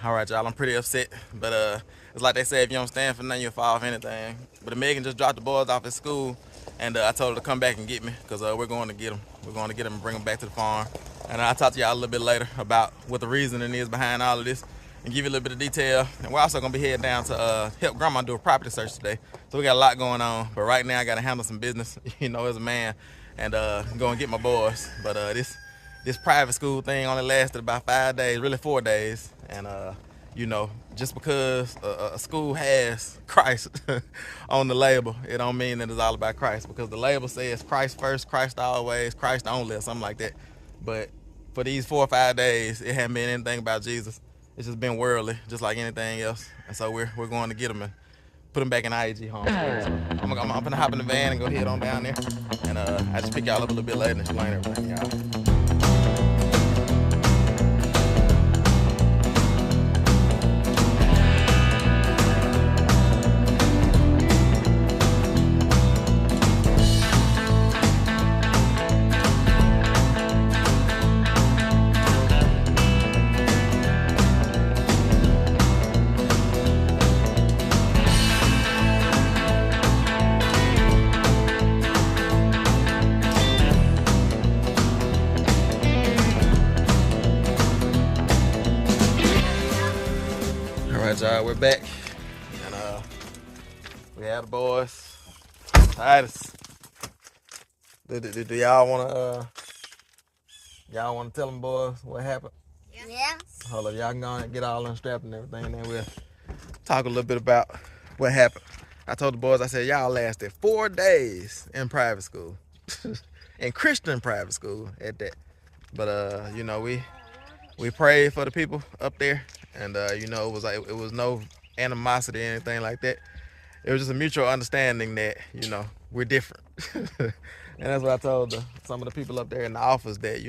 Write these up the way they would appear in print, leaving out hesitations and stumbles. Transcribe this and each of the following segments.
All right, y'all, I'm pretty upset, but it's like they say, if you don't stand for nothing, you'll fall for anything. But Megan just dropped the boys off at school, and I told her to come back and get me, because we're going to get them. We're going to get them and bring them back to the farm. And I'll talk to y'all a little bit later about what the reasoning is behind all of this, and give you a little bit of detail. And we're also going to be heading down to help Grandma do a property search today. So we got a lot going on, but right now I got to handle some business, as a man, and go and get my boys. But this private school thing only lasted about 5 days, really 4 days. And, just because a school has Christ on the label, it don't mean that it's all about Christ, because the label says Christ first, Christ always, Christ only, or something like that. But for these 4 or 5 days, it hasn't been anything about Jesus. It's just been worldly, just like anything else. And so we're going to get them and put them back in I.A.G home. So I'm gonna hop in the van and go head on down there. And I just pick y'all up a little bit later and explain everything, y'all. Y'all, we're back, and we have the boys. Titus, do y'all wanna tell them boys what happened? Yeah. Hold up, y'all can go and get all unstrapped and everything, and then we'll talk a little bit about what happened. I told the boys, I said, y'all lasted 4 days in private school, in Christian private school at that. But we prayed for the people up there, and it was no animosity or anything like that. It was just a mutual understanding that we're different. And that's what I told some of the people up there in the office, that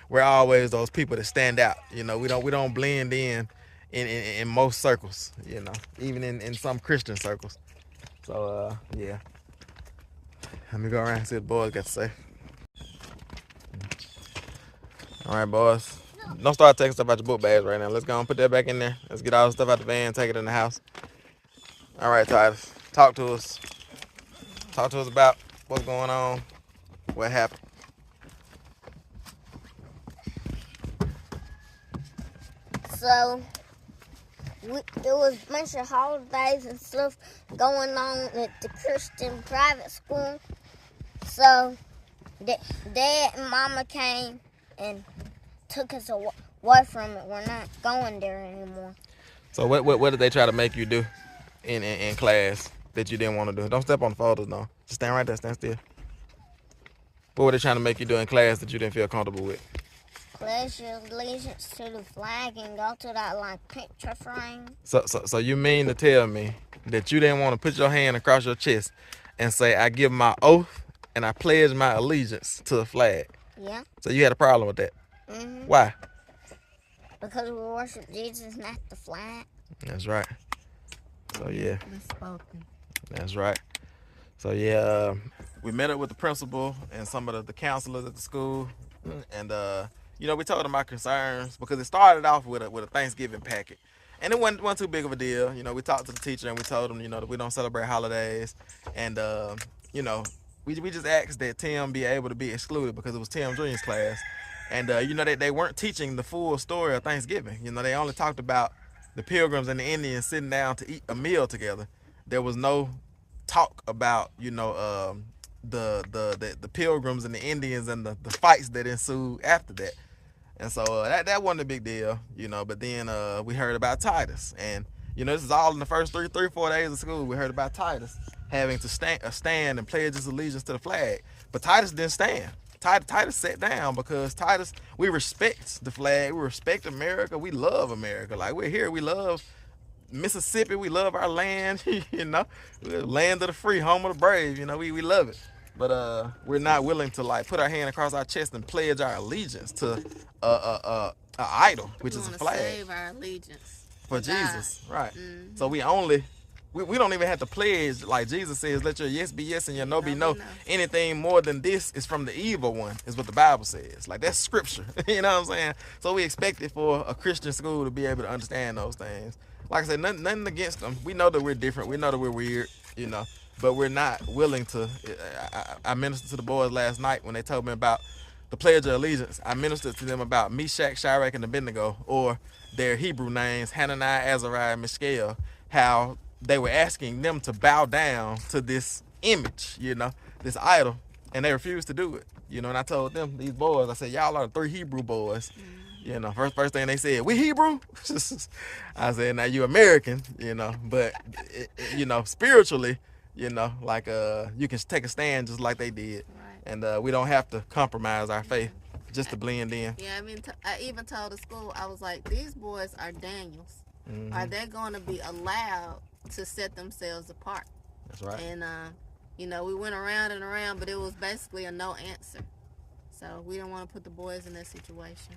we're always those people that stand out. We don't blend in most circles, even in some Christian circles. So yeah, let me go around and see what the boys got to say. All right, boys. Don't start taking stuff out your book bags right now. Let's go and put that back in there. Let's get all the stuff out the van, take it in the house. All right, Titus, talk to us. Talk to us about what's going on, what happened. So, there was a bunch of holidays and stuff going on at the Christian private school. So, Dad and Mama came and took us away from it. We're not going there anymore. So what did they try to make you do in class that you didn't want to do? Don't step on the photos, no. Just stand right there, stand still. What were they trying to make you do in class that you didn't feel comfortable with? Pledge your allegiance to the flag and go to that picture frame. So you mean to tell me that you didn't want to put your hand across your chest and say, I give my oath and I pledge my allegiance to the flag? Yeah. So you had a problem with that? Mm-hmm. Why? Because we worship Jesus, not the flag. That's right. So yeah. Misspoken. That's right. So yeah, we met up with the principal and some of the counselors at the school, and we told them our concerns, because it started off with a Thanksgiving packet, and it wasn't too big of a deal. We talked to the teacher and we told them that we don't celebrate holidays, and we just asked that Tim be able to be excluded because it was Tim Dream's class. And, they weren't teaching the full story of Thanksgiving. They only talked about the Pilgrims and the Indians sitting down to eat a meal together. There was no talk about, the Pilgrims and the Indians and the fights that ensued after that. And so that wasn't a big deal, But then we heard about Titus. And, this is all in the first 3 or 4 days of school. We heard about Titus having to stand and pledge his allegiance to the flag. But Titus didn't stand. Titus sat down, because Titus, we respect the flag, we respect America, we love America. Like, we're here, we love Mississippi, we love our land, land of the free, home of the brave, we love it. But we're not willing to put our hand across our chest and pledge our allegiance to a idol, which is a flag. Save our allegiance for Jesus, right? Mm-hmm. So we only we don't even have to pledge. Like Jesus says, let your yes be yes and your no be no. Anything more than this is from the evil one, is what the Bible says. Like, that's scripture. You know what I'm saying? So we expect it for a Christian school to be able to understand those things. Like I said, nothing against them. We know that we're different. We know that we're weird, you know, but we're not willing to. I ministered to the boys last night when they told me about the Pledge of Allegiance. I ministered to them about Meshach, Shadrach, and Abednego, or their Hebrew names, Hananiah, Azariah, and Mishael, how they were asking them to bow down to this image, you know, this idol, and they refused to do it, you know. And I told them, these boys, I said, y'all are 3 Hebrew boys, you know. First thing they said, we Hebrew? I said, now you American, you know, but you know, spiritually, you know, like you can take a stand just like they did, and we don't have to compromise our faith just to blend in. Yeah, I mean, I even told the school, I was like, these boys are Daniels. Are they going to be allowed to set themselves apart? That's right. And you know, we went around and around, but it was basically a no answer. So we don't want to put the boys in that situation.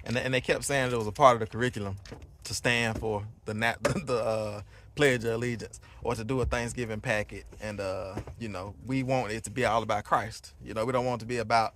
And they kept saying it was a part of the curriculum to stand for the Pledge of Allegiance, or to do a Thanksgiving packet. And you know, we want it to be all about Christ. You know, we don't want it to be about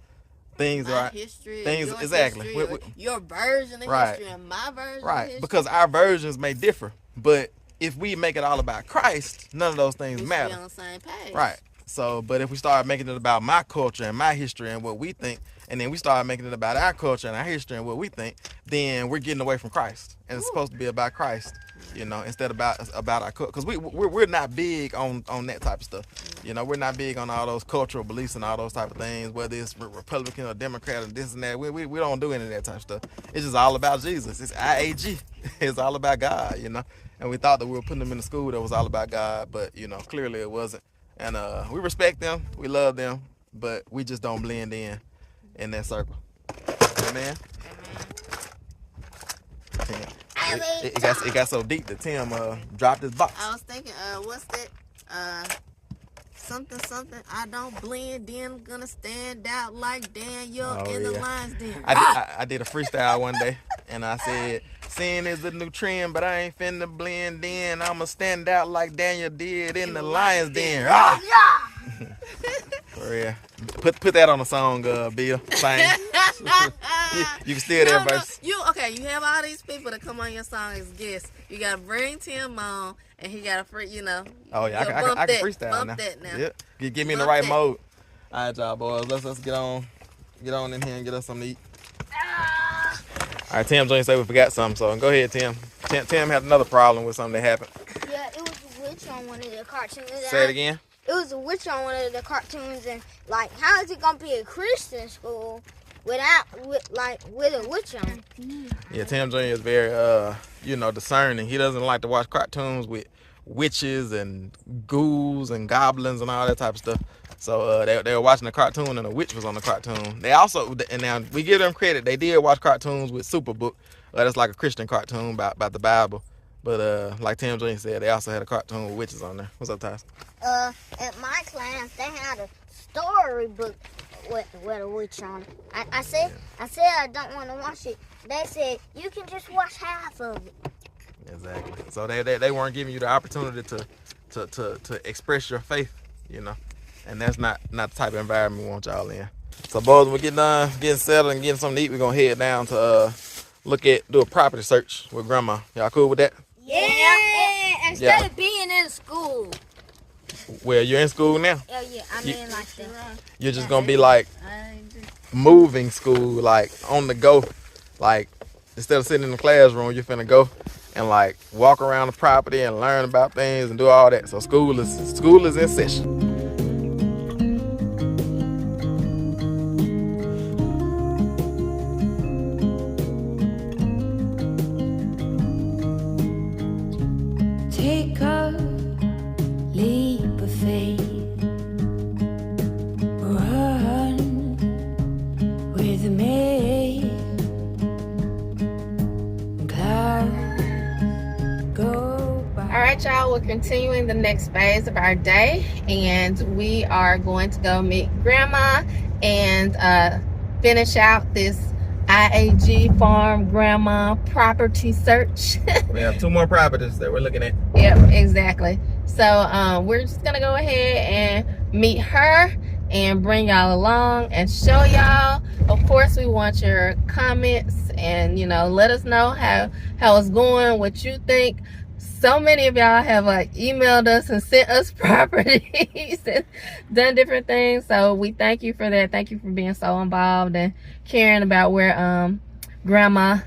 things my history, things your exactly history, your version of history and my version of history. Because our versions may differ, but if we make it all about Christ, none of those things matter. We should be on the same page. Right. So, but if we start making it about my culture and my history and what we think, and then we start making it about our culture and our history and what we think, then we're getting away from Christ. And it's supposed to be about Christ, you know, instead of about our culture. Because we're not big on that type of stuff. You know, we're not big on all those cultural beliefs and all those type of things, whether it's Republican or Democrat or this and that. We don't do any of that type of stuff. It's just all about Jesus. It's I.A.G. It's all about God, you know. And we thought that we were putting them in a school that was all about God, but, you know, clearly it wasn't. And we respect them, we love them, but we just don't blend in that circle. Amen. It got so deep that Tim dropped his box. I was thinking, what's that? Something. I don't blend in, gonna stand out like Daniel in the lion's den. I did a freestyle one day, and I said, sin is the new trend, but I ain't finna blend in. I'ma stand out like Daniel did in the lion's den. For real. Put that on the song, Bill. Sing. You can steal that verse. You have all these people that come on your song as guests. You gotta bring Tim on, and he gotta free, you know. Oh yeah, I can freestyle now. That now. Yep. Get me in the right mode. All right, y'all boys. Let's get on in here and get us something to eat. All right, Tim Jones said we forgot something, so go ahead, Tim. Tim had another problem with something that happened. Yeah, it was a witch on one of the cartoons. Say it again. It was a witch on one of the cartoons, and like, how is it gonna be a Christian school with a witch on? Yeah, Tim Jr. is very discerning. He doesn't like to watch cartoons with witches and ghouls and goblins and all that type of stuff. So they were watching a cartoon and a witch was on the cartoon. They also, and now we give them credit, they did watch cartoons with Superbook. That's like a Christian cartoon about the Bible. But like Tim Jr. said, they also had a cartoon with witches on there. What's up, Tyson? At my class, they had a storybook with a witch on it. I said I don't want to watch it. They said you can just watch half of it. Exactly. So they weren't giving you the opportunity to express your faith, you know. And that's not the type of environment we want y'all in. So boys, when we get done getting settled and getting something to eat, we're gonna head down to do a property search with Grandma. Y'all cool with that? Yeah. Instead of being in school. Well, you're in school now. Oh yeah, I mean like that. You're just gonna be like moving school, like on the go. Like instead of sitting in the classroom, you're finna go and like walk around the property and learn about things and do all that. So school is in session. Take a leap of faith, run with me, clouds go by. All right, y'all, we're continuing the next phase of our day, and we are going to go meet Grandma and finish out this I.A.G Farm Grandma Property Search. We have 2 more properties that we're looking at. Yep, exactly. So we're just gonna go ahead and meet her and bring y'all along and show y'all. Of course, we want your comments and let us know how it's going, what you think. So many of y'all have emailed us and sent us properties and done different things. So we thank you for that. Thank you for being so involved and caring about where Grandma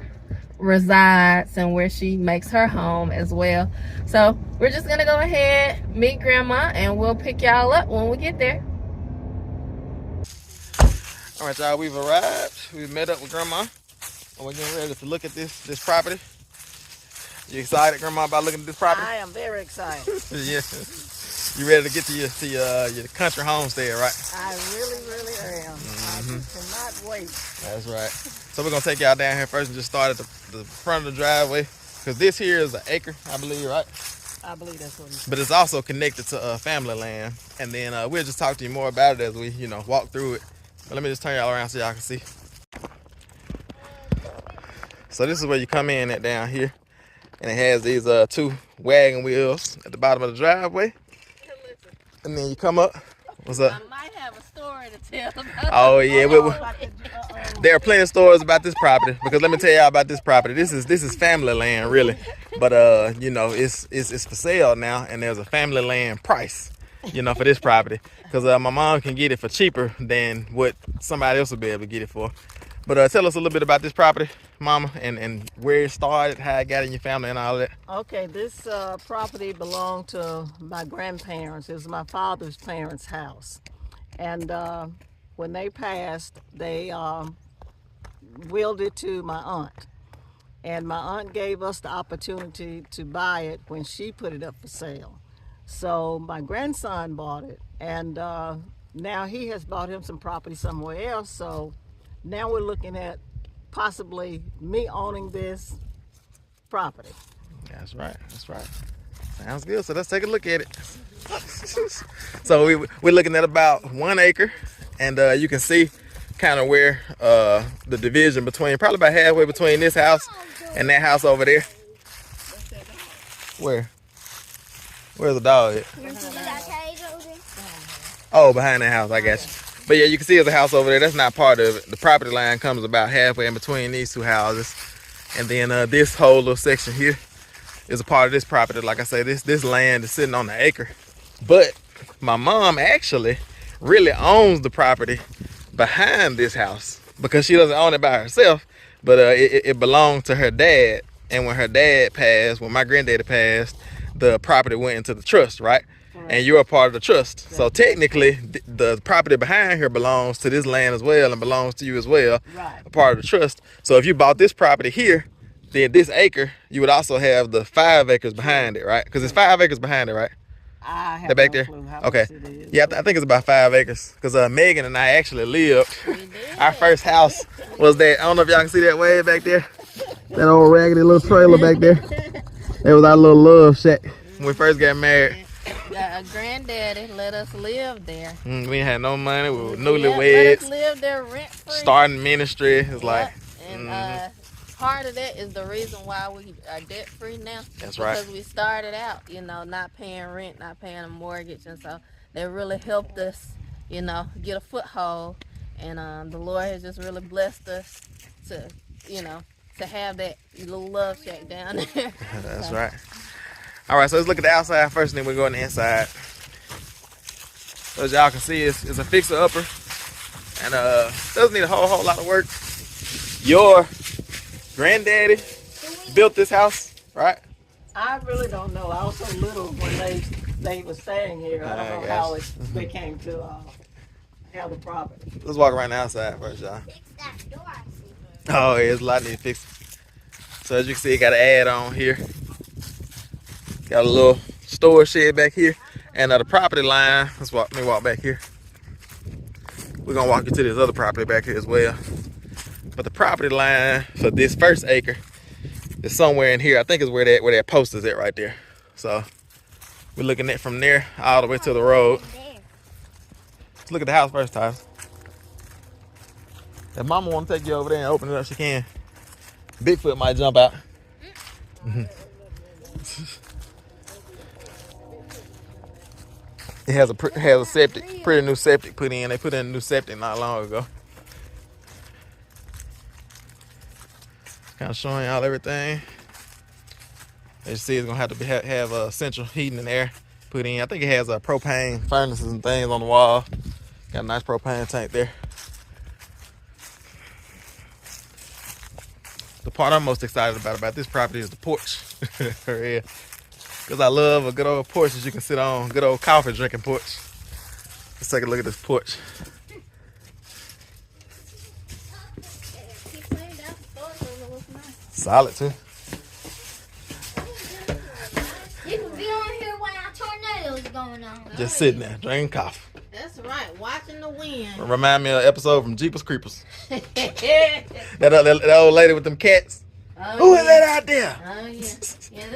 resides and where she makes her home as well. So we're just gonna go ahead, meet Grandma, and we'll pick y'all up when we get there. All right, y'all, we've arrived. We've met up with Grandma, and we're getting ready to look at this property. You excited, Grandma, about looking at this property? I am very excited. Yeah. You ready to get to your country homestead, right? I really, really am. I just cannot wait. That's right. So we're gonna take y'all down here first and just start at the front of the driveway, because this here is an acre, I believe, right? I believe that's what he said. But it's also connected to family land, and then we'll just talk to you more about it as we walk through it. But let me just turn y'all around so y'all can see. So this is where you come in at down here, and it has these 2 wagon wheels at the bottom of the driveway, and then you come up. What's up? I might have a story to tell about. Oh yeah, there are plenty of stories about this property, because let me tell y'all about this property. This is family land, really, but it's for sale now, and there's a family land price, for this property, because my mom can get it for cheaper than what somebody else will be able to get it for. But tell us a little bit about this property, Mama, and where it started, how it got in your family, and all that. Okay, this property belonged to my grandparents. It was my father's parents' house. And when they passed, they willed it to my aunt. And my aunt gave us the opportunity to buy it when she put it up for sale. So my grandson bought it, and now he has bought him some property somewhere else. So now we're looking at possibly me owning this property. That's right. Sounds good. So let's take a look at it. So we're looking at about 1 acre, and you can see kind of where the division between, probably about halfway between this house and that house over there. Where's the dog at? Oh, behind that house. I got you. But yeah, you can see there's a house over there. That's not part of it. The property line comes about halfway in between these 2 houses. And then this whole little section here is a part of this property. Like I say, this land is sitting on an acre. But my mom actually really owns the property behind this house, because she doesn't own it by herself, but it belonged to her dad. And when her dad passed, when my granddaddy passed, the property went into the trust, right? And you're a part of the trust. So technically, the property behind here belongs to this land as well, and belongs to you as well, Right. a part of the trust. So if you bought this property here, then this acre, you would also have the 5 acres behind it, right? Because it's 5 acres behind it, right? I have That back no there? clue how Okay. much it is. Yeah, I think it's about 5 acres. Because Megan and I actually lived. Our first house was that. I don't know if y'all can see that way back there. That old raggedy little trailer back there. That was our little love shack when we first got married. Granddaddy let us live there. We ain't had no money. We were Let us newlyweds. live there rent free. Starting ministry. It's like, And part of that is the reason why we are debt free now. That's right. Because we started out, not paying rent, not paying a mortgage, and so they really helped us, get a foothold. And the Lord has just really blessed us to, to have that little love shack down there. That's right. All right, so let's look at the outside first, and then we'll go on the inside. So as y'all can see, it's a fixer-upper, and doesn't need a whole lot of work. Your granddaddy built this house, right? I really don't know. I was so little when they were staying here. I don't know how they came to have the property. Let's walk around the outside first, y'all. Fix that door, I see. Oh, yeah, there's a lot need to fix. So as you can see, it got an add-on here. Got a little storage shed back here, and the property line. Let me walk back here. We're gonna walk you to this other property back here as well. But the property line for this first acre is somewhere in here. I think is where that post is at right there. So we're looking at from there all the way to the road. Let's look at the house first, Tyler. If Mama want to take you over there and open it up, she can. Bigfoot might jump out. It has a septic, pretty new septic put in. They put in a new septic not long ago. Kind of showing y'all everything. As you see, it's gonna have to have central heating and air put in. I think it has propane furnaces and things on the wall. Got a nice propane tank there. The part I'm most excited about this property is the porch. Yeah. Because I love a good old porch that you can sit on. Good old coffee drinking porch. Let's take a look at this porch. Solid too. You can be on here while our tornadoes going on. Just sitting there drinking coffee. That's right, watching the wind. Remind me of an episode from Jeepers Creepers. that old lady with them cats. Oh, Who is that out there? Oh yeah. Yeah,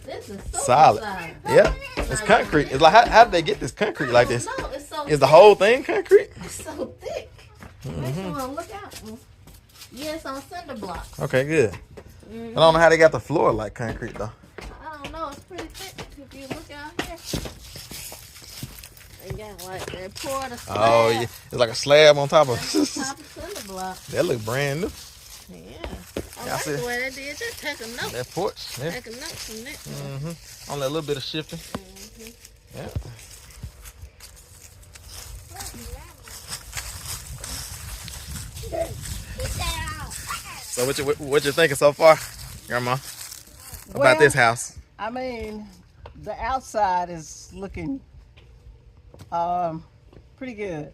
this is so Solid. Yeah, it's concrete. It's like how did they get this concrete like this? No, it's so Is the whole thing concrete? It's so thick. Makes you want to look out. Yeah, it's on cinder blocks. Okay, good. I don't know how they got the floor like concrete though. I don't know. It's pretty thick if you look out here. They got like they poured a slab. Oh yeah, it's like a slab on top of. Top of cinder block. That look brand new. Yeah. I Y'all like see the way they did. Just take a note. that porch. Yeah. Take a note from that. Only a little bit of shifting. Yeah. So what you thinking so far, Grandma, about this house? I mean, the outside is looking pretty good.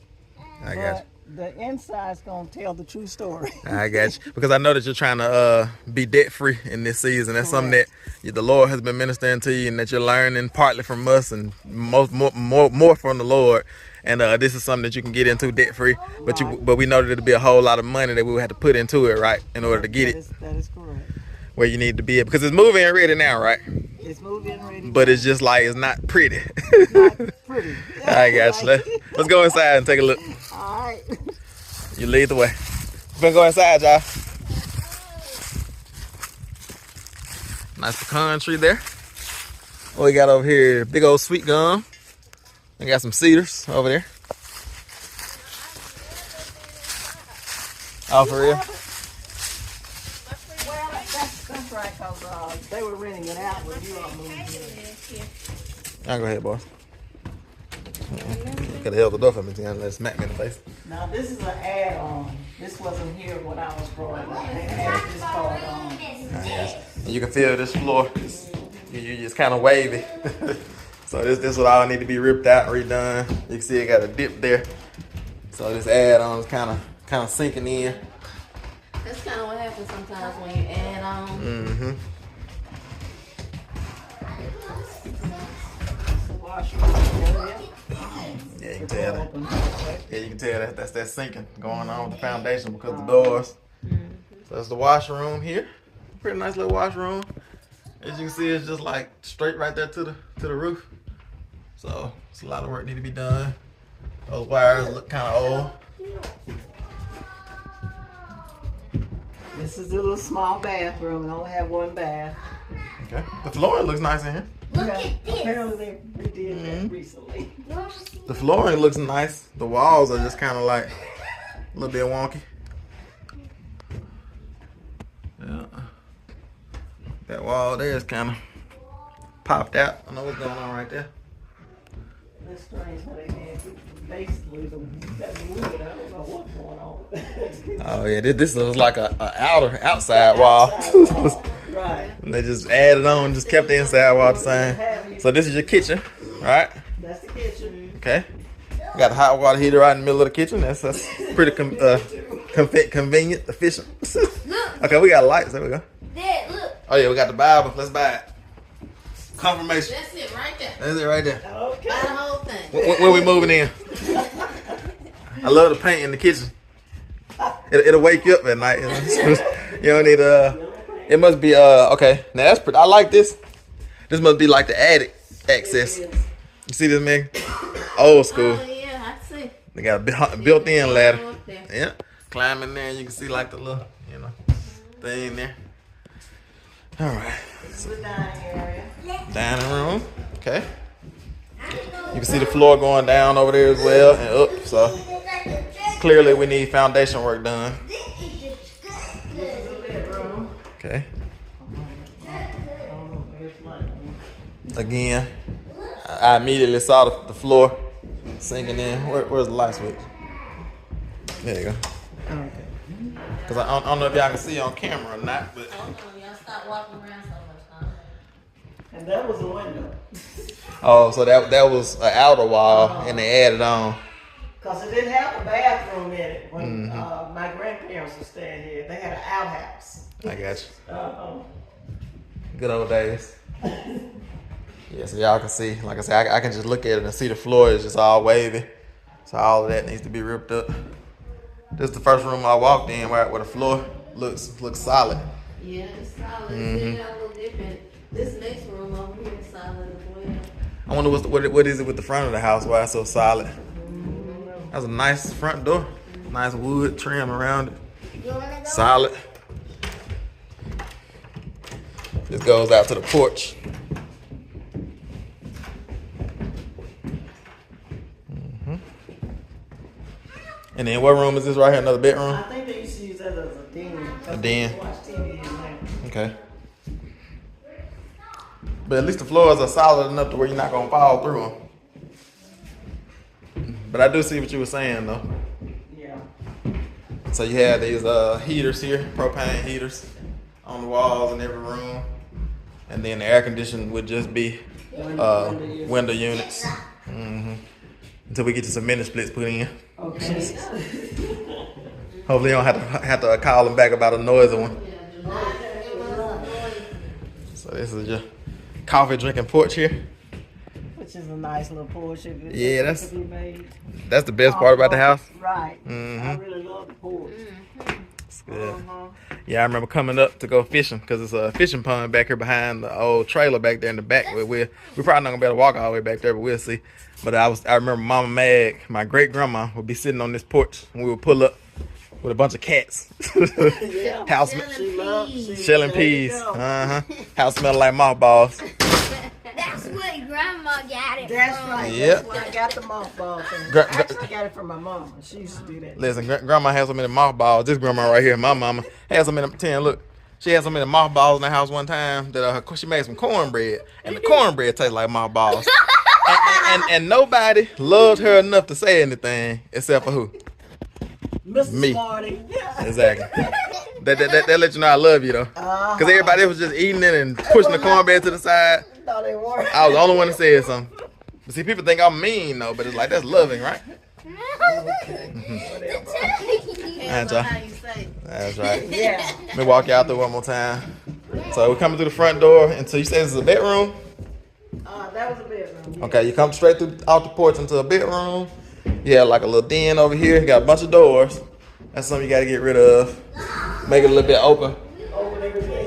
I got you. The inside's gonna tell the true story. I got you. Because I know that you're trying to be debt free in this season. That's something that the Lord has been ministering to you, and that you're learning partly from us and more from the Lord. And this is something that you can get into debt free. But we know that it'll be a whole lot of money that we would have to put into it, right, in order to get it That is correct. where you need to be at. Because it's moving and ready now, right? It's moving ready. But it's just like it's not pretty. Not pretty. I got you. Let's go inside and take a look. All right. You lead the way. We're gonna go inside, y'all. Nice pecan tree there. What we got over here? Big old sweet gum. We got some cedars over there. Oh, for real? Well, that's right, because they were renting it out when you all moved in. I'll go ahead, boss. Could have held the door for me, to let smack me in the face. Now, this is an add-on. This wasn't here when I was growing up. They added this part on. And you can feel this floor. You just kind of wavy. So this would all need to be ripped out and redone. You can see it got a dip there. So this add-on is kind of sinking in. That's kind of what happens sometimes when you add on. Mm-hmm. The washroom area. Yeah, you can tell that. Yeah, you can tell that's that sinking going on with the foundation because of the doors. So that's the washroom here. Pretty nice little washroom. As you can see, it's just like straight right there to the roof. So it's a lot of work need to be done. Those wires look kind of old. This is a little small bathroom. It only have one bath. Okay. The flooring looks nice in here. Look at this. Apparently they redid that recently. The flooring looks nice. The walls are just kind of like a little bit wonky. Yeah. That wall there is kind of popped out. I don't know what's going on right there. That's strange how they had basically that wood. I don't know what's going on with that. Oh yeah, this looks like a outside wall. Right. They just added on, just kept the inside wall the same. So this is your kitchen, right? That's the kitchen. Okay. Got the hot water heater right in the middle of the kitchen. That's pretty convenient, efficient. Okay, we got lights. There we go. Dad, look. Oh yeah, we got the Bible. Let's buy it. Confirmation. That's it right there. That's it right there. Okay. Buy the whole thing. When we moving in? I love the paint in the kitchen. It'll wake you up at night. You don't need it must be okay. Now that's pretty. I like this. This must be like the attic access. You see this, man? Old school. Oh yeah, I see. They got a built-in ladder. Yeah. climb in there and you can see like the little, thing there. All right. This is the dining area. Dining room. Okay. You can see the floor going down over there as well and up. So clearly we need foundation work done. Okay. Again, I immediately saw the floor sinking in. Where's the light switch? There you go. Okay. Because I don't know if y'all can see on camera or not, but. Y'all stop walking around so much, huh? And that was a window. Oh, so that was an outer wall and they added on. Because it didn't have a bathroom in it when my grandparents were staying here. They had an outhouse. I got you. Uh-oh. Good old days. Yeah, so y'all can see, like I said, I can just look at it and see the floor is just all wavy. So all of that needs to be ripped up. This is the first room I walked in where the floor looks solid. Yeah, it's solid. It's a little different. This next room over here is solid as well. I wonder what is it with the front of the house, why it's so solid. That's a nice front door. Nice wood trim around it. Solid. This goes out to the porch. And then what room is this right here? Another bedroom? I think they used to use that as a den. A den. Watch TV in there. Okay. But at least the floors are solid enough to where you're not going to fall through them. But I do see what you were saying, though. Yeah. So you have these heaters here, propane heaters, on the walls in every room. And then the air conditioning would just be window units. Until we get to some mini splits put in. Okay. Hopefully you don't have to call them back about a noisy one. So this is your coffee drinking porch here. Which is a nice little porch. Yeah, that's the best part about the house. Right. I really love the porch. It's good. Yeah, I remember coming up to go fishing because it's a fishing pond back here behind the old trailer back there in the back. We're probably not gonna be able to walk all the way back there, but we'll see. But I remember Mama Mag, my great grandma, would be sitting on this porch and we would pull up with a bunch of cats. House shelling peas. House smelling like mothballs. That's what Grandma got it That's from. right. Yep. That's where I got the mothball thing. I actually got it from my mom. She used to do that. Listen, Grandma has so many mothballs. This grandma right here, my mama, has so many. Look, she had so many mothballs in the house one time that she made some cornbread, and the cornbread tastes like mothballs. and nobody loved her enough to say anything except for who? Mr. Me. Smarty. Exactly. That let you know I love you though, because everybody was just eating it and pushing the cornbread to the side. No, they weren't. I was the only one that said something. But see, people think I'm mean though, but it's like that's loving, right? That's how you say. That's right. Yeah. Let me walk you out there one more time. So we're coming through the front door until you say this is a bedroom. That was a bedroom. Yeah. Okay, you come straight through out the porch into a bedroom. You have like a little den over here. You got a bunch of doors. That's something you got to get rid of. Make it a little bit open.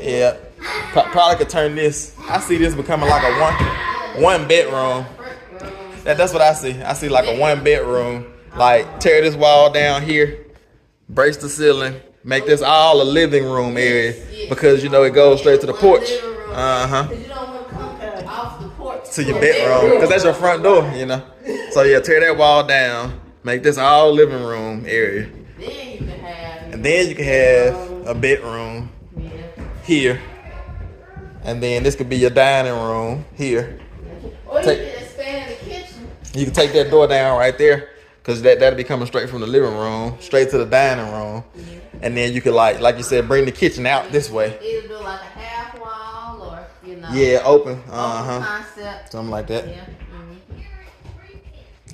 Yeah. Probably could turn this. I see this becoming like a one bedroom. That's what I see. I see like a one bedroom. Like tear this wall down here, brace the make this all a living room area because you know it goes straight to the porch. You don't want to come off the porch To your bedroom because that's your front door, you know. So yeah, tear that wall down, make this all living room area. Then you can have a bedroom here, and then this could be your dining room here. Or you can expand the kitchen. You can take that door down right there, cause that'll be coming straight from the living room straight to the dining room, and then you could like you said, bring the kitchen out this way. Either do like a half wall or Yeah, open. open concept. Something like that. Yeah.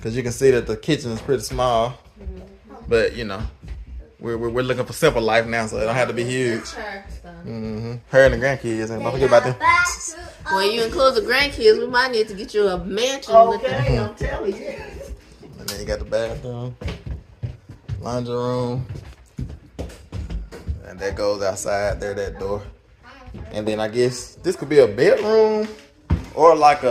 Cause you can see that the kitchen is pretty small, but you know. We're looking for simple life now, so it don't have to be huge. Her and the grandkids, and don't forget about them. When you include the grandkids, we might need to get you a mansion. Okay, I'm telling you. And then you got the bathroom, laundry room, and that goes outside there, that door. And then I guess this could be a bedroom or like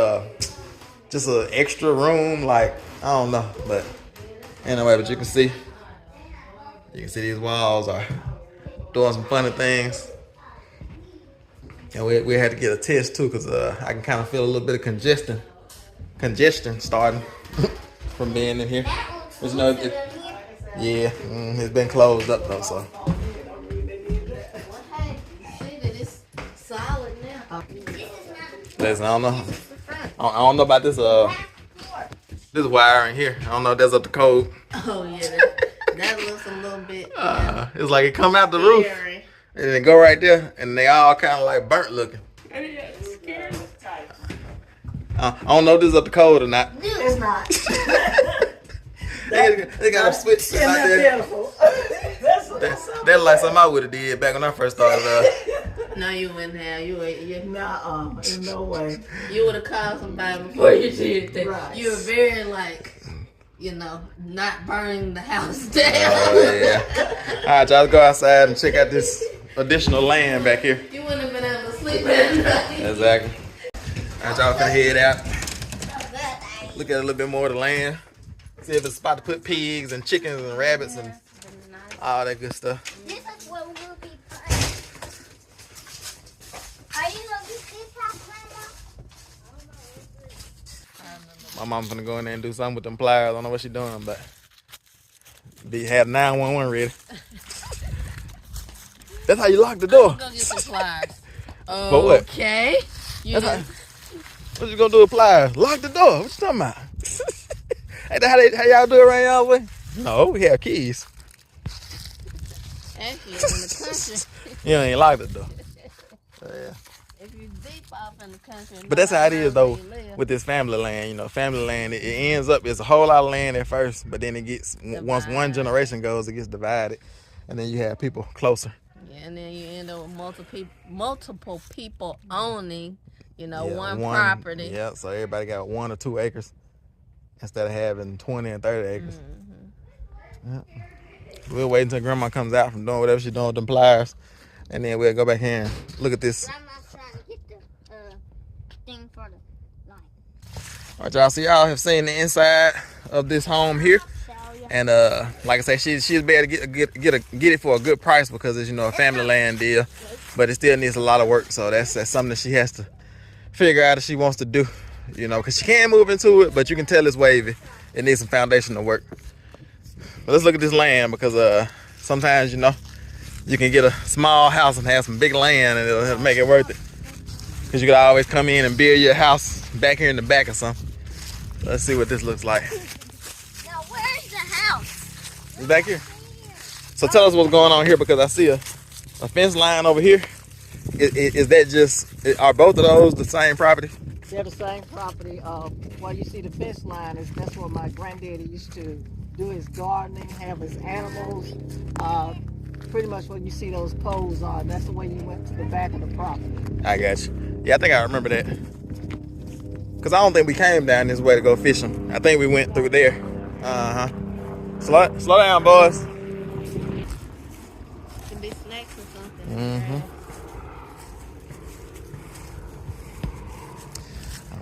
just an extra room, like I don't know, but anyway, but you can see. You can see these walls are doing some funny things. And we had to get a test too, because I can kind of feel a little bit of congestion starting from being in here. But, you know, yeah, it's been closed up though, so. Listen, I don't know about this this wiring here. I don't know if that's up to code. Oh yeah, that looks a little bit. It's like it come out the roof and then go right there, and they all kind of like burnt looking. I don't know if this is up to code or not. It's not. They got a switch right there. That's like something I would have did back when I first started. No, you wouldn't have. You Nah, in no way. You would have called somebody before you did that. Right. You were very like, you know, not burning the house down. Oh yeah. All right, y'all, let's go outside and check out this additional land back here. You wouldn't have been able to sleep at night. Exactly. All right, y'all finna head out. Look at a little bit more of the land. See if it's a spot to put pigs and chickens and rabbits and all that good stuff. This is where we'll be playing. Are you gonna get this house, Grandma? My mom finna go in there and do something with them pliers. I don't know what she doing, but had 911 ready. That's how you lock the door. Go get some pliers. For what? Okay. What you gonna do with pliers? Lock the door. What you talking about? Ain't that how y'all do it around y'all way? No, we have keys. Actually, in the country. You ain't lock the door. Yeah. If you deep off in the country. But that's how it is though with this family land. You know, family land, it ends up, it's a whole lot of land at first, but then it gets, once one generation goes, it gets divided. And then you have people closer. Yeah, and then you end up with multiple people owning, you know, Yeah, one property. Yeah, so everybody got 1 or 2 acres instead of having 20 and 30 acres. Yeah. We'll wait until Grandma comes out from doing whatever she's doing with them pliers, and then we'll go back here and look at this. Grandma's trying to get the thing for the light. All right, y'all. So y'all have seen the inside of this home here, and like I say, she's be able to get it for a good price because it's, you know, a family land deal, but it still needs a lot of work. So that's something that she has to figure out if she wants to do, you know, because she can move into it, but you can tell it's wavy. It needs some foundational work. But let's look at this land, because sometimes, you know, you can get a small house and have some big land and it'll make it worth it. Because you could always come in and build your house back here in the back or something. Let's see what this looks like. Now, where's the house? It's back here. So tell us what's going on here, because I see a fence line over here. Is that just, are both of those the same property? They're the same property. Where you see the fence line, that's where my granddaddy used to do his gardening, have his animals. Pretty much when you see those poles are, that's the way you went to the back of the property. I got you. Yeah, I think I remember that. Because I don't think we came down this way to go fishing. I think we went through there. Uh-huh. Slow down, boys. Could be snacks or something. Mm-hmm.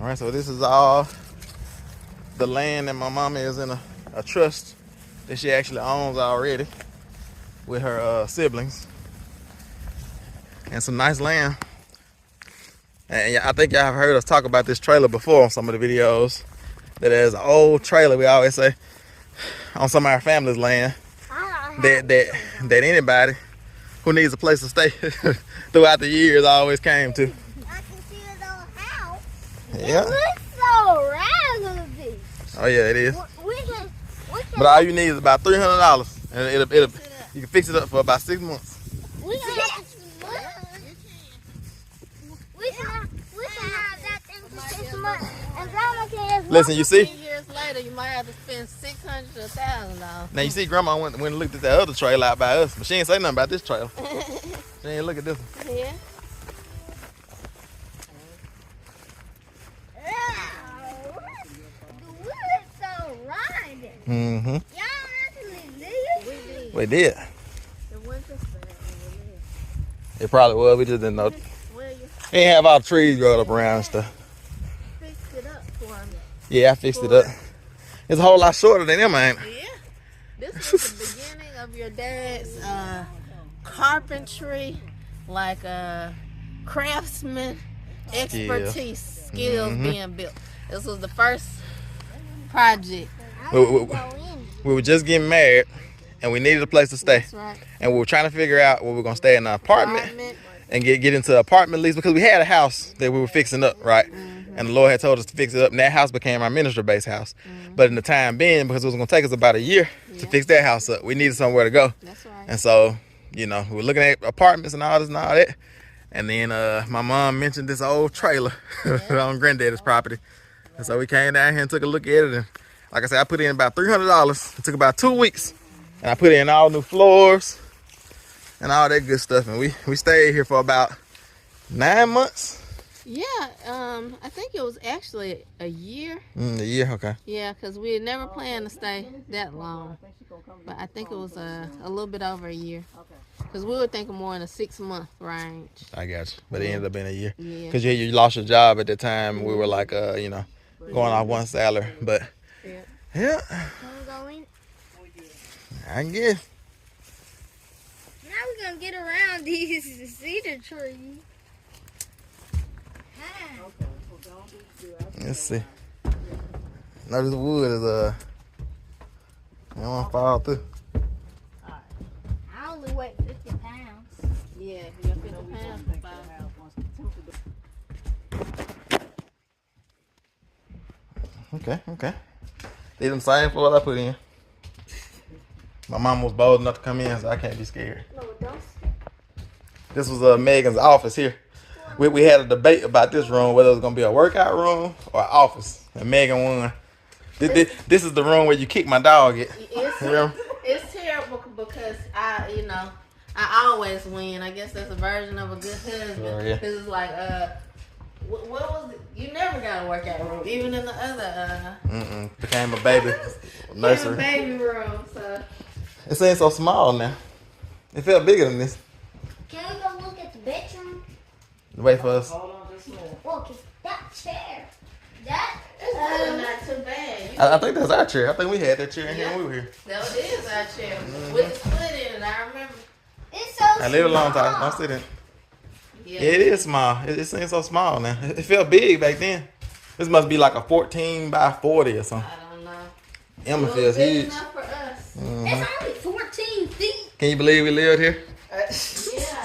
All right, so this is all the land that my mama is in a trust that she actually owns already with her siblings, and some nice land. And I think y'all have heard us talk about this trailer before on some of the videos, that there's an old trailer, we always say, on some of our family's land, that anybody who needs a place to stay throughout the years always came to. I can see his old house. Yeah. It looks so raggedy. Oh yeah, it is. We can But all you need is about $300, and it'll you can fix it up for about 6 months. We can have that thing for 6 months, and Grandma can just Listen, you see? 10 years later, you might have to spend $600 to $1,000. Now you see, Grandma went and looked at that other trailer out by us, but she ain't say nothing about this trailer. She ain't look at this one. Yeah. We look so riding. Mm-hmm. Y'all actually live? We did. The winter spell over It probably was. We just didn't know. there. Well, you We ain't have all the trees growing up around and stuff. fixed it up for me. Yeah, I fixed it up. It's a whole lot shorter than them, ain't it? Yeah. This was the beginning of your dad's carpentry, like craftsman expertise skills being built. This was the first project. We were just getting married, and we needed a place to stay. That's right. And we were trying to figure out where we were gonna stay in an apartment and get into an apartment lease, because we had a house that we were fixing up, right? And the Lord had told us to fix it up, and that house became our ministry-based house. But in the time being, because it was gonna take us about a year to fix that house up, we needed somewhere to go. That's right. And so, you know, we were looking at apartments and all this and all that. And then my mom mentioned this old trailer on Granddaddy's property. And so we came down here and took a look at it. And like I said, I put in about $300. It took about 2 weeks. And I put in all new floors and all that good stuff. And we stayed here for about 9 months. Yeah, I think it was actually a year. A year, okay. Yeah, because we had never planned to stay that long. But I think it was a little bit over a year. Because we were thinking more in a 6-month range. I got you. But it ended up being a year. Yeah. Because you lost your job at the time. We were like, you know, going off one salary. But, yeah. Can we go in? I guess. Now we're gonna get around these cedar trees. Let's see. No, this wood is I don't want to fall through. I only weigh 50 pounds. Yeah, you got 50 pounds for 5. Okay. These them same floors I put in. My mom was bold enough to come in, so I can't be scared. No, don't. This was Megan's office here. We had a debate about this room, whether it was gonna be a workout room or an office, and Megan won. This is the room where you kick my dog at. It's terrible because I always win. I guess that's a version of a good husband. Sure, yeah. Cause it's like, what was it? You never got a workout room, even in the other Became a baby nursery. baby room. So It seems so small now. It felt bigger than this. Can we go look at the bedroom? Wait for us. Look, it's that chair. it's really not too bad. I think that's our chair. I think we had that chair in here when we were here. That is our chair with the split in it. I remember. It's so I lived a long time. Don't sit in. Yeah. It is small. It seems so small now. It felt big back then. This must be like a 14 by 40 or something. I don't know. Emma It feels was big huge. enough for us. It's only 14 feet. Can you believe we lived here? Yeah.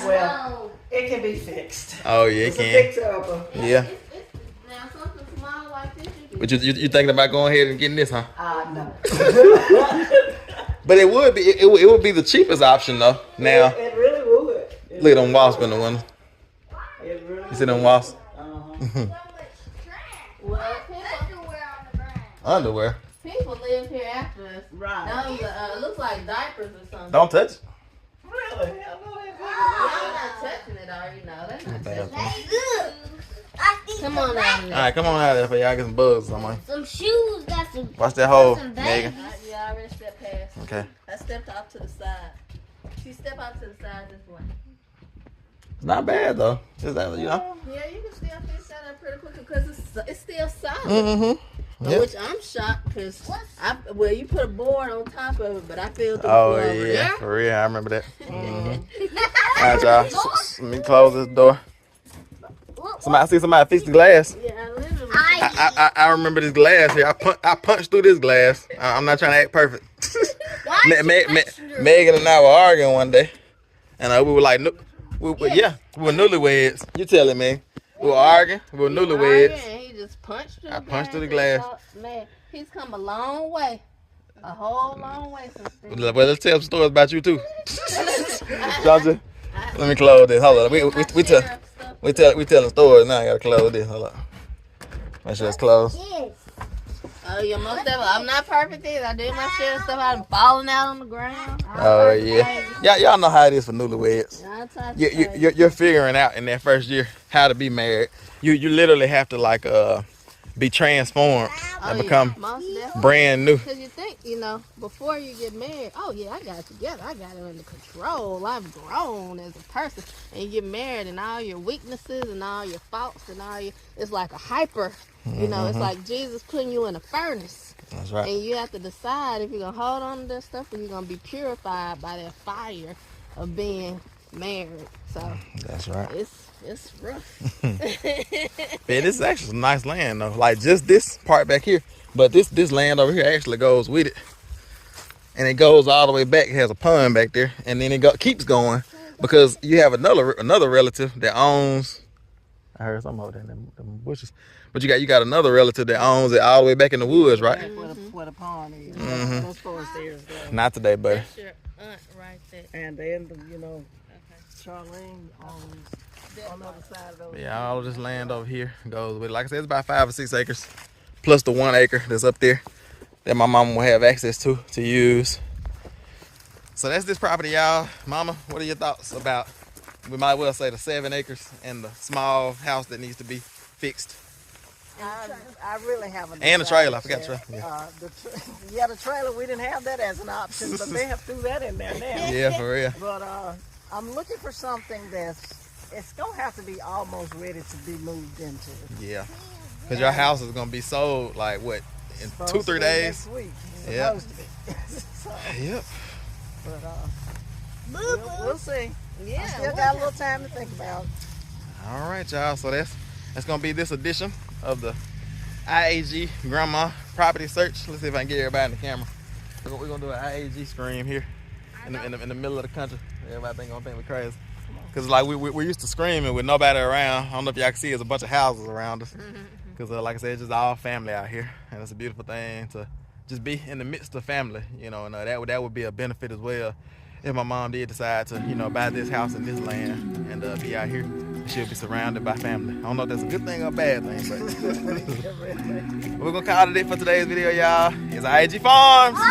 Well, it can be fixed. Oh yeah, it It's a can. fix-up. Yeah. It's now something small like this. But you thinking about going ahead and getting this, huh? No. But it would be it would be the cheapest option though. Now It really would. look at them wasps in the window. It really You see them wasps? So much trash. Well, Underwear on the ground. Underwear. people live here after us. Right. Those looks like diapers or something. Don't touch it. Really? I know that. Y'all not touching it, are you? No, that's not Bad. touching it. They good. I think Come on out here. All right, come on out of there for y'all get some bugs or something. some shoes got some. Watch that hole, Some Megan. babies. Yeah, I already stepped past. Okay. I stepped off to the side. She stepped off to the side this way. It's not bad though. Is that you know? Yeah, you can still fix that up pretty quickly because it's still solid. Mm-hmm. Yep. Which I'm shocked because you put a board on top of it, but I filled the Oh floor over yeah, there. for real. I remember that. Mm-hmm. All right, y'all. Let me close this door. I see somebody fix the glass. Yeah, I literally. I remember this glass here. I punched through this glass. I'm not trying to act perfect. Megan and I were arguing one day, and we were like, we were newlyweds. You tell it, man. We were arguing. We were newlyweds. And he just punched through I the punched through the glass. glass. Man, he's come a long way. A whole long way since then. Well, let's tell some stories about you too. Don't you? Let me close this. Hold on. We telling stories now. I gotta close this. Hold on. Make sure it's closed. Yes. Oh, yeah, most definitely. I'm not perfect either. I did my share of stuff. I'm falling out on the ground. Oh yeah. Y'all know how it is for newlyweds. You're figuring out in that first year how to be married. You literally have to be transformed and become most definitely. brand new. Because you think, you know, before you get married, oh yeah, I got it together. I got it under control. I've grown as a person. And you get married and all your weaknesses and all your faults and all your, it's like a hyper, you know, it's like Jesus putting you in a furnace. That's right. And you have to decide if you're going to hold on to that stuff or you're going to be purified by that fire of being married. So That's right. it's rough. Yeah, this is actually some nice land though. Like just this part back here, but this land over here actually goes with it, and it goes all the way back. It has a pond back there, and then it keeps going because you have another relative that owns. I heard something over there in them bushes, but you got another relative that owns it all the way back in the woods, right? Where the pond is. That's far as theirs go. Not today, buddy. That's your aunt right there. And then, you know, Charlene owns on the other side of those. Yeah, all of this land over here goes with, like I said, it's about 5 or 6 acres, plus the 1 acre that's up there that my mama will have access to use. So that's this property, y'all. Mama, what are your thoughts about, we might well say, the 7 acres and the small house that needs to be fixed? I really haven't. And the trailer, I forgot the trailer. Yeah. The trailer, we didn't have that as an option, but they have threw that in there now. Yeah, for real. But I'm looking for something it's gonna have to be almost ready to be moved into. Yeah, because your house is gonna be sold like what, in 2-3 days? Next week. Yeah. Supposed to be. So, Yep. but we'll see. Yeah. I still got a little time to think about it. All right, y'all. So that's gonna be this edition of the I.A.G Grandma Property Search. Let's see if I can get everybody in the camera. We're gonna do an I.A.G scream here in the middle of the country. Everybody gonna think we're crazy. Cause like we're used to screaming with nobody around. I don't know if y'all can see, there's a bunch of houses around us. Cause like I said, it's just all family out here, and it's a beautiful thing to just be in the midst of family, you know. And that would be a benefit as well if my mom did decide to, you know, buy this house and this land and be out here. She'll be surrounded by family. I don't know if that's a good thing or a bad thing, but we're gonna call it for today's video, y'all. It's I.A.G Farms. We'll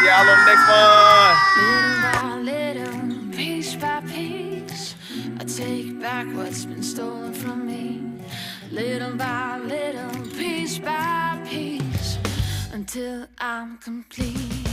see y'all on the next one. Little by little, piece by piece, I take back what's been stolen from me. Little by little, piece by piece, until I'm complete.